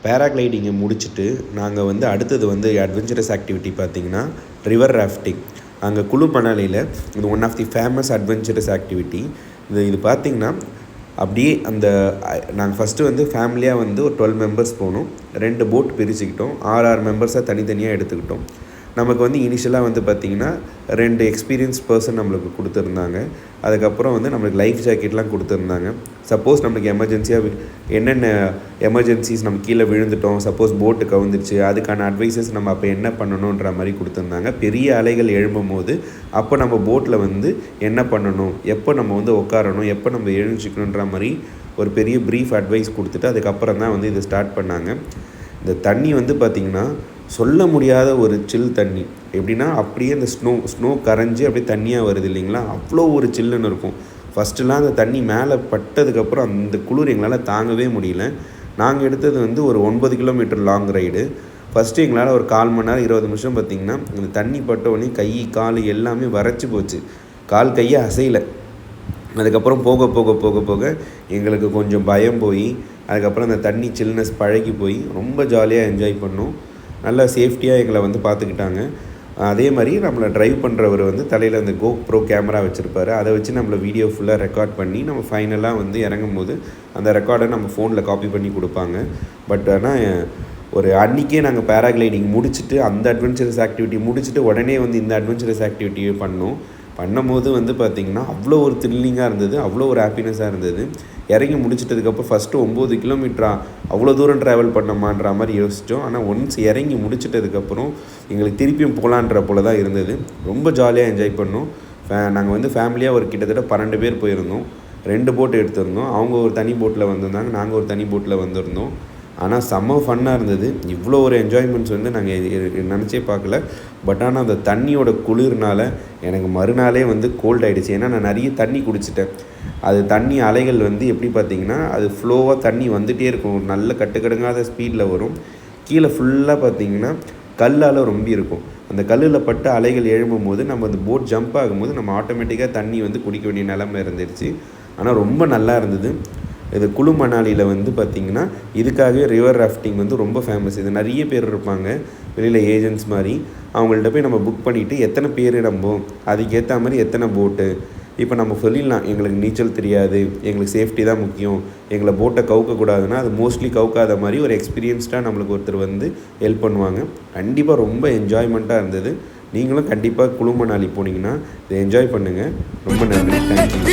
பேராகிளைடிங்கை முடிச்சுட்டு நாங்கள் வந்து அடுத்தது வந்து அட்வென்ச்சரஸ் ஆக்டிவிட்டி பார்த்திங்கன்னா ரிவர் ராஃப்டிங். அங்கே குளு மணாலியில் இது one of the famous adventurous activity. இது பார்த்திங்கன்னா அப்படியே அந்த நாங்கள் ஃபஸ்ட்டு வந்து ஃபேமிலியாக வந்து ஒரு 12 மெம்பர்ஸ் போனோம். 2 போட் பிரிச்சுக்கிட்டோம். 6 மெம்பர்ஸாக தனித்தனியாக எடுத்துக்கிட்டோம். நமக்கு வந்து இனிஷியலாக வந்து பார்த்திங்கன்னா 2 எக்ஸ்பீரியன்ஸ் பர்சன் நம்மளுக்கு கொடுத்துருந்தாங்க. அதுக்கப்புறம் வந்து நம்மளுக்கு லைஃப் ஜாக்கெட்லாம் கொடுத்துருந்தாங்க. சப்போஸ் நம்மளுக்கு எமர்ஜென்சியாக என்னென்ன எமர்ஜென்சிஸ் நம்ம கீழே விழுந்துட்டோம், சப்போஸ் போட்டு கவுந்துருச்சு, அதுக்கான அட்வைசஸ் நம்ம அப்போ என்ன பண்ணணுன்ற மாதிரி கொடுத்துருந்தாங்க. பெரிய அலைகள் எழும்பும் போது அப்போ நம்ம போட்டில் வந்து என்ன பண்ணணும், எப்போ நம்ம வந்து உட்காரணும், எப்போ நம்ம எழுஞ்சிக்கணுன்ற மாதிரி ஒரு பெரிய ப்ரீஃப் அட்வைஸ் கொடுத்துட்டு அதுக்கப்புறம் தான் வந்து இதை ஸ்டார்ட் பண்ணாங்க. இந்த தண்ணி வந்து பார்த்திங்கன்னா சொல்ல முடியாத ஒரு சில் தண்ணி. எப்படின்னா அப்படியே அந்த ஸ்னோ கரைஞ்சி அப்படியே தண்ணியாக வருது இல்லைங்களா, அவ்வளோ ஒரு சில்லுன்னு இருக்கும். ஃபஸ்ட்டுலாம் அந்த தண்ணி மேலே பட்டதுக்கப்புறம் அந்த குளிர் எங்களால் தாங்கவே முடியல. நாங்கள் எடுத்தது வந்து ஒரு 9 கிலோமீட்டர் லாங் ரைடு. ஃபஸ்ட்டு எங்களால் ஒரு 1/4 மணி நேரம் 20 நிமிஷம் பார்த்திங்கன்னா அந்த தண்ணி பட்டவுடனே கை கால் எல்லாமே வரைச்சி போச்சு. கால் கையை அசையலை. அதுக்கப்புறம் போக போக போக போக எங்களுக்கு கொஞ்சம் பயம் போய் அதுக்கப்புறம் அந்த தண்ணி சில்னஸ் பழகி போய் ரொம்ப ஜாலியாக என்ஜாய் பண்ணோம். நல்லா சேஃப்டியாக எங்களை வந்து பார்த்துக்கிட்டாங்க. அதே மாதிரி நம்மளை ட்ரைவ் பண்ணுறவர் வந்து தலையில் அந்த GoPro கேமரா வச்சுருப்பாரு. அதை வச்சு நம்மளை வீடியோ ஃபுல்லாக ரெக்கார்ட் பண்ணி நம்ம ஃபைனலாக வந்து இறங்கும் போது அந்த ரெக்கார்டை நம்ம ஃபோனில் காப்பி பண்ணி கொடுப்பாங்க. பட் ஆனால் ஒரு அன்றைக்கே நாங்கள் பேராகிளைடிங் முடிச்சுட்டு அந்த அட்வென்ச்சரஸ் ஆக்டிவிட்டி முடிச்சுட்டு உடனே வந்து இந்த அட்வென்ச்சரஸ் ஆக்டிவிட்டியை பண்ணும்போது வந்து பார்த்திங்கன்னா அவ்வளோ ஒரு த்ரில்லிங்காக இருந்தது, அவ்வளோ ஒரு ஹாப்பினஸாக இருந்தது. இறங்கி முடிச்சிட்டதுக்கப்புறம் ஃபஸ்ட்டு 9 கிலோமீட்டரா அவ்வளோ தூரம் ட்ராவல் பண்ணோமான்ற மாதிரி யோசித்தோம். ஆனால் ஒன்ஸ் இறங்கி முடிச்சிட்டதுக்கப்புறம் எங்களுக்கு திருப்பியும் போகலான்ற போல தான் இருந்தது. ரொம்ப ஜாலியாக என்ஜாய் பண்ணோம். நாங்கள் வந்து ஃபேமிலியாக ஒரு கிட்டத்தட்ட 12 பேர் போயிருந்தோம். 2 போட்டு எடுத்திருந்தோம். அவங்க ஒரு தனி போட்டில் வந்திருந்தாங்க, நாங்கள் ஒரு தனி போட்டில் வந்திருந்தோம். ஆனால் செம்ம ஃபன்னாக இருந்தது. இவ்வளோ ஒரு என்ஜாய்மெண்ட்ஸ் வந்து நாங்கள் நினச்சே பார்க்கல. பட் ஆனால் அந்த தண்ணியோட குளிர்னால் எனக்கு மறுநாளே வந்து கோல்ட் ஆகிடுச்சு. ஏன்னா நான் நிறைய தண்ணி குடிச்சிட்டேன். அது தண்ணி அலைகள் வந்து எப்படி பார்த்திங்கன்னா அது ஃப்ளோவாக தண்ணி வந்துகிட்டே இருக்கும். நல்ல கட்டுக்கடுங்காத ஸ்பீடில் வரும். கீழே ஃபுல்லாக பார்த்திங்கன்னா கல்லால் ரொம்ப இருக்கும். அந்த கல்லில் பட்டு அலைகள் எழும்பும் போது நம்ம அந்த போட் ஜம்ப் ஆகும்போது நம்ம ஆட்டோமேட்டிக்காக தண்ணி வந்து குடிக்க வேண்டிய நிலைமை இருந்துருச்சு. ஆனால் ரொம்ப நல்லா இருந்தது. இது குளு மணாலியில் வந்து பார்த்திங்கன்னா இதுக்காகவே ரிவர் ராஃப்டிங் வந்து ரொம்ப ஃபேமஸ். இது நிறைய பேர் இருப்பாங்க வெளியில் ஏஜென்ட்ஸ் மாதிரி. அவங்கள்ட்ட போய் நம்ம புக் பண்ணிவிட்டு எத்தனை பேர் நம்ம அதுக்கேற்ற மாதிரி எத்தனை போட்டு இப்போ நம்ம சொல்லிடலாம், எங்களுக்கு நீச்சல் தெரியாது, எங்களுக்கு சேஃப்டி தான் முக்கியம், எங்களை போட்டை கவுக்கக்கூடாதுன்னா அது மோஸ்ட்லி கவுக்காத மாதிரி ஒரு எக்ஸ்பீரியன்ஸ்டாக நம்மளுக்கு ஒருத்தர் வந்து ஹெல்ப் பண்ணுவாங்க. கண்டிப்பாக ரொம்ப என்ஜாய்மெண்ட்டாக இருந்தது. நீங்களும் கண்டிப்பாக குளு மணாலி போனீங்கன்னா இதை என்ஜாய் பண்ணுங்கள். ரொம்ப நன்றி. தேங்க்யூ.